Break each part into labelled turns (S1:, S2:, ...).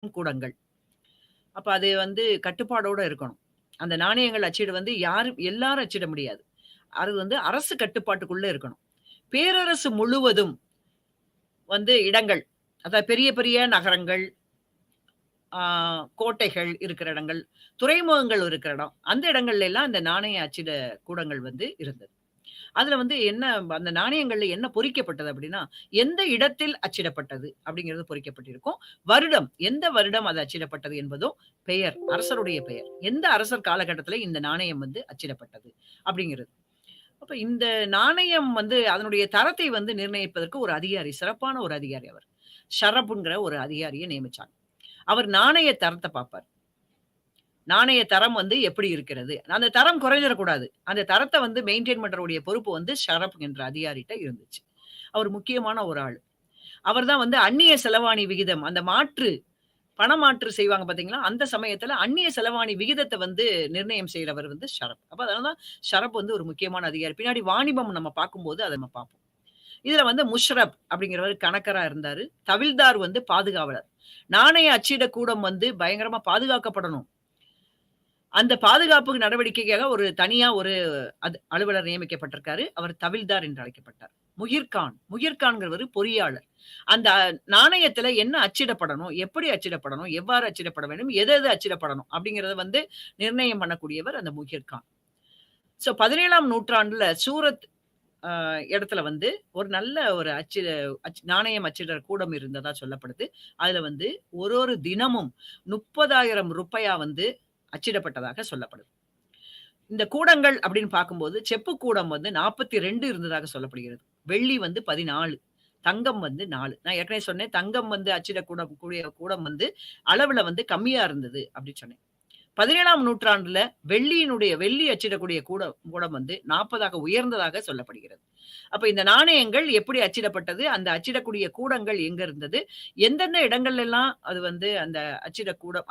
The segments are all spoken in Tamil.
S1: கூடங்கள். அப்ப அது கட்டுப்பாடோட இருக்கணும். அந்த நாணயங்கள் அச்சீடு யாரும் எல்லாரும் அச்சிட முடியாது. அது அரசு கட்டுப்பாட்டுக்குள்ள இருக்கணும். பேரரசு முழுவதும் இடங்கள், அதாவது பெரிய பெரிய நகரங்கள், ஆ கோட்டைகள் இருக்கிற இடங்கள், துறைமுகங்கள் இருக்கிற இடம். அந்த இடங்கள்ல எல்லாம் அந்த நாணய அச்சிட கூடங்கள் இருந்தது. அதுல என்ன அந்த நாணயங்கள்ல என்ன பொறிக்கப்பட்டது அப்படின்னா, எந்த இடத்தில் அச்சிடப்பட்டது அப்படிங்கிறது பொறிக்கப்பட்டிருக்கும். வருடம், எந்த வருடம் அது அச்சிடப்பட்டது என்பதும், பெயர், அரசருடைய பெயர். எந்த அரசர் காலகட்டத்தில இந்த நாணயம் அச்சிடப்பட்டது அப்படிங்கிறது. அப்ப இந்த நாணயம் அதனுடைய தரத்தை நிர்ணயிப்பதற்கு ஒரு அதிகாரி, சிறப்பான ஒரு அதிகாரி அவர். ஷரப்புங்கிற ஒரு அதிகாரிய நியமிச்சாங்க. அவர் நாணய தரத்த பார்ப்பார். நாணய தரம் எப்படி இருக்கிறது? அந்த தரம் குறைஞ்சிறக்கூடாது. அந்த தரத்த மெயின்டெயின் பண்றவுடைய பொறுப்பு ஷரப் என்ற அதிகாரிட்ட இருந்துச்சு. அவர் முக்கியமான ஒரு ஆளு. அவர் தான் அந்நிய செலவாணி விகிதம், அந்த மாற்று பணமாற்று செய்வாங்க பார்த்தீங்களா? அந்த சமயத்துல அந்நிய செலவாணி விகிதத்த நிர்ணயம் செய்றவர் ஷரப். அப்ப அதனால தான் ஷரப் ஒரு முக்கியமான அதிகாரி. பின்னாடி வாணிபம் நம்ம பார்க்கும்போது அத நம்ம பார்ப்போம். இதுல முஷ்ரப் அப்படிங்கிறவரு கணக்கரா இருந்தாரு. தவில்தார் பாதுகாவலர். நாணய அச்சிடக்கூடம் பயங்கரமா பாதுகாக்கப்படணும். அந்த பாதுகாப்பு நடவடிக்கைக்காக ஒரு தனியா ஒரு அலுவலர் நியமிக்கப்பட்டிருக்காரு. அவர் தவில்தார் என்று அழைக்கப்பட்டார். முகிர்கான், முகிர்கான்ங்கிறவரு பொறியாளர். அந்த நாணயத்துல என்ன அச்சிடப்படணும்? எப்படி அச்சிடப்படணும்? எவ்வாறு அச்சிடப்பட வேண்டும்? எது எது அச்சிடப்படணும்? அப்படிங்கிறத நிர்ணயம் பண்ணக்கூடியவர் அந்த முகிர்கான். 17ஆம் நூற்றாண்டுல சூரத் இடத்துல ஒரு நல்ல ஒரு நாணயம் அச்சிடுற கூடம் இருந்ததா சொல்லப்படுது. அதுல ஒரு தினமும் ரூ. 30,000 அச்சிடப்பட்டதாக சொல்லப்படுது. இந்த கூடங்கள் அப்படின்னு பார்க்கும்போது, செப்பு கூடம் 42 இருந்ததாக சொல்லப்படுகிறது. வெள்ளி 14, தங்கம் 4. நான் ஏற்கனவே சொன்னேன், தங்கம் கூடிய கூடம் அளவுல கம்மியா இருந்தது அப்படின்னு சொன்னேன். 17ஆம் நூற்றாண்டுல வெள்ளி அச்சிடக்கூடிய கூடம் 40ஆக உயர்ந்ததாக சொல்லப்படுகிறது. அப்ப இந்த நாணயங்கள் எப்படி அச்சிடப்பட்டது? அந்த அச்சிடக்கூடிய கூடங்கள் எங்க இருந்தது? எந்தெந்த இடங்கள்ல எல்லாம் அது அந்த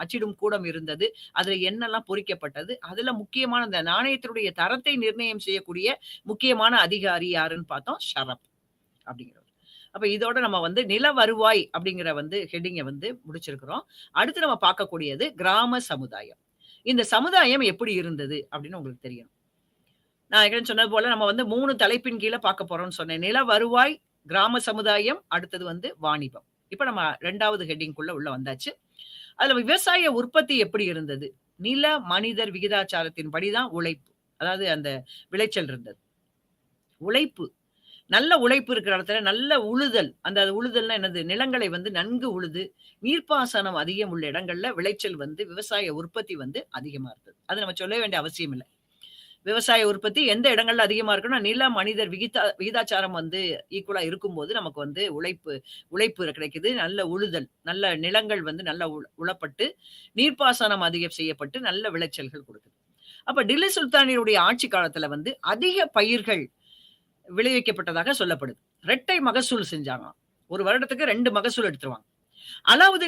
S1: அச்சிடும் கூடம் இருந்தது? அதுல என்னெல்லாம் பொறிக்கப்பட்டது? அதுல முக்கியமான அந்த நாணயத்தினுடைய தரத்தை நிர்ணயம் செய்யக்கூடிய முக்கியமான அதிகாரி யாருன்னு பார்த்தோம். ஷரப் அப்படிங்கிறவர். அப்ப இதோட நம்ம நில வருவாய் அப்படிங்கிற ஹெட்டிங்க முடிச்சிருக்கிறோம். அடுத்து நம்ம பார்க்கக்கூடியது கிராம சமுதாயம். இந்த சமுதாயம் எப்படி இருந்தது அப்படின்னு உங்களுக்கு தெரியணும். நான் ஏற்கனவே சொன்னது போல நம்ம 3 தலைப்பின் கீழ பார்க்க போறோம்னு சொன்னேன். நில வருவாய், கிராம சமுதாயம், அடுத்தது வாணிபம். இப்ப நம்ம 2வது ஹெட்டிங்குள்ள உள்ள வந்தாச்சு. அதுல விவசாய உற்பத்தி எப்படி இருந்தது? நில, மனிதர் விகிதாச்சாரத்தின்படி தான் உழைப்பு. அதாவது அந்த விளைச்சல் இருந்தது. உழைப்பு. நல்ல உழைப்பு இருக்கிற இடத்துல நல்ல உழுதல். அந்த உழுதல்னா என்னது? நிலங்களை நன்கு உழுது, நீர்ப்பாசனம் அதிகம் உள்ள இடங்கள்ல விளைச்சல் விவசாய உற்பத்தி அதிகமா இருந்தது. அது நம்ம சொல்ல வேண்டிய அவசியம் இல்ல. விவசாய உற்பத்தி எந்த இடங்கள்ல அதிகமா இருக்குன்னா, நில, மனிதர் விகிதாச்சாரம் ஈக்குவலா இருக்கும்போது நமக்கு உழைப்பு கிடைக்குது. நல்ல உழுதல், நல்ல நிலங்கள் நல்ல உழப்பட்டு, நீர்ப்பாசனம் அதிகம் செய்யப்பட்டு, நல்ல விளைச்சல்கள் குடுக்குது. அப்ப டில்லி சுல்தானினுடைய ஆட்சி காலத்துல அதிக பயிர்கள் விளைவிக்கப்பட்டதாக சொல்லப்படுது. 2 மகசூல் செஞ்சாங்களாம். ஒரு வருடத்துக்கு 2 மகசூல் எடுத்துருவாங்க. அலாவுதீன்